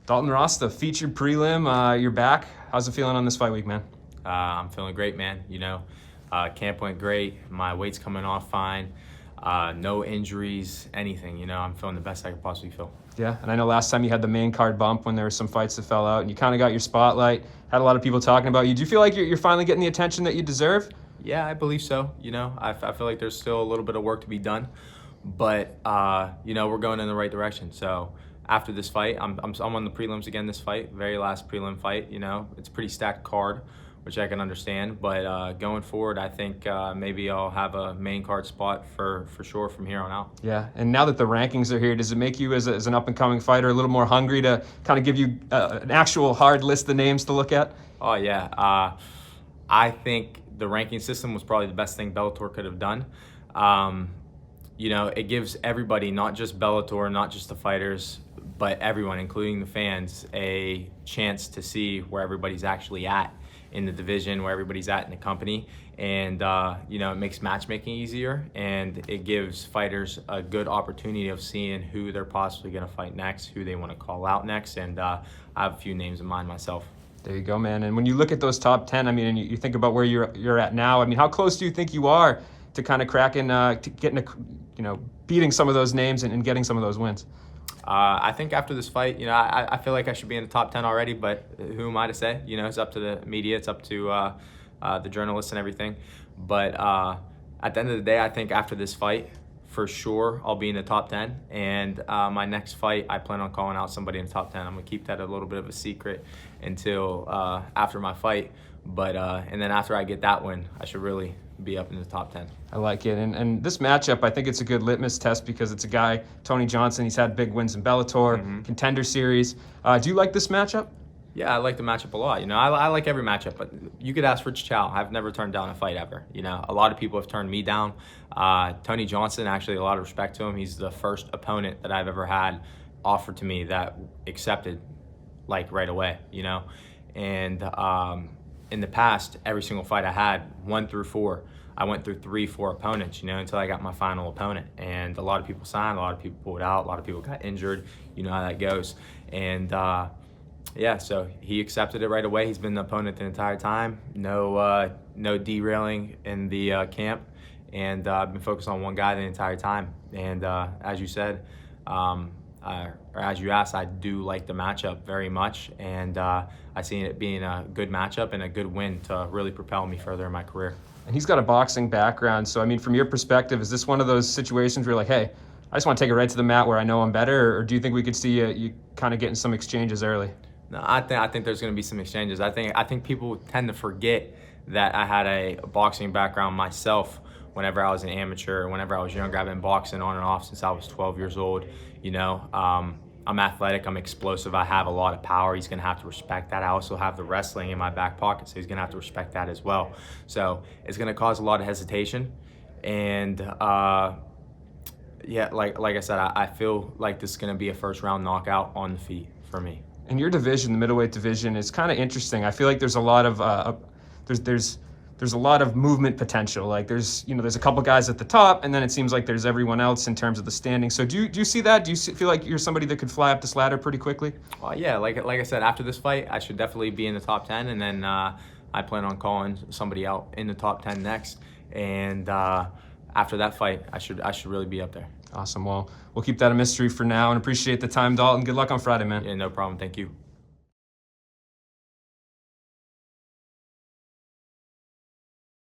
Dalton Rosta, featured prelim. You're back. How's it feeling on this fight week, man? I'm feeling great, man. Camp went great. My weight's coming off fine. No injuries, anything. I'm feeling the best I could possibly feel. Yeah, and I know last time you had the main card bump when there were some fights that fell out, and you kind of got your spotlight. Had a lot of people talking about you. Do you feel like you're finally getting the attention that you deserve? Yeah, I believe so. I feel like there's still a little bit of work to be done, but we're going in the right direction. So after this fight, I'm on the prelims again. This fight, very last prelim fight. It's a pretty stacked card, which I can understand. But going forward, I think maybe I'll have a main card spot for sure from here on out. Yeah, and now that the rankings are here, does it make you as an up-and-coming fighter a little more hungry to kind of give you an actual hard list of names to look at? Oh yeah, I think the ranking system was probably the best thing Bellator could have done. It gives everybody, not just Bellator, not just the fighters, but everyone, including the fans, a chance to see where everybody's actually at in the division, where everybody's at in the company. And, it makes matchmaking easier, and it gives fighters a good opportunity of seeing who they're possibly going to fight next, who they want to call out next. And I have a few names in mind myself. There you go, man. And when you look at those top 10, and you think about where you're at now, how close do you think you are to kind of cracking, to getting, beating some of those names and getting some of those wins? I think after this fight, I feel like I should be in the top 10 already, but who am I to say? It's up to the media, it's up to the journalists and everything. But at the end of the day, I think after this fight, for sure, I'll be in the top 10. And my next fight, I plan on calling out somebody in the top 10. I'm going to keep that a little bit of a secret until after my fight. But and then after I get that win, I should really be up in the top 10. I like it. And this matchup, I think it's a good litmus test because it's a guy, Tony Johnson, he's had big wins in Bellator, Contender Series. Do you like this matchup? Yeah, I like the matchup a lot. I like every matchup, but you could ask Rich Chow. I've never turned down a fight ever. A lot of people have turned me down. Tony Johnson, actually, a lot of respect to him. He's the first opponent that I've ever had offered to me that accepted, right away, And in the past, every single fight I had, 1 through 4, I went through 3, 4 opponents, until I got my final opponent. And a lot of people signed, a lot of people pulled out, a lot of people got injured. You know how that goes. And yeah, so he accepted it right away. He's been the opponent the entire time. No derailing in the camp. And I've been focused on one guy the entire time. And as you said, or as you asked, I do like the matchup very much. And I see it being a good matchup and a good win to really propel me further in my career. And he's got a boxing background. So, from your perspective, is this one of those situations where you're like, hey, I just want to take it right to the mat where I know I'm better? Or do you think we could see you kind of getting some exchanges early? No, I think there's going to be some exchanges. I think people tend to forget that I had a boxing background myself. Whenever I was an amateur, whenever I was younger, I've been boxing on and off since I was 12 years old. I'm athletic, I'm explosive, I have a lot of power. He's going to have to respect that. I also have the wrestling in my back pocket, so he's going to have to respect that as well. So it's going to cause a lot of hesitation. And yeah, like I said, I feel like this is going to be a first-round knockout on the feet for me. And your division, the middleweight division, is kind of interesting. I feel like there's a lot of there's a lot of movement potential. There's a couple guys at the top, and then it seems like there's everyone else in terms of the standing. So do you see that? Do you feel like you're somebody that could fly up this ladder pretty quickly? Well, yeah, like I said, after this fight, I should definitely be in the top 10, and then I plan on calling somebody out in the top 10 next. And after that fight, I should really be up there. Awesome. Well, we'll keep that a mystery for now and appreciate the time, Dalton. Good luck on Friday, man. Yeah, no problem. Thank you.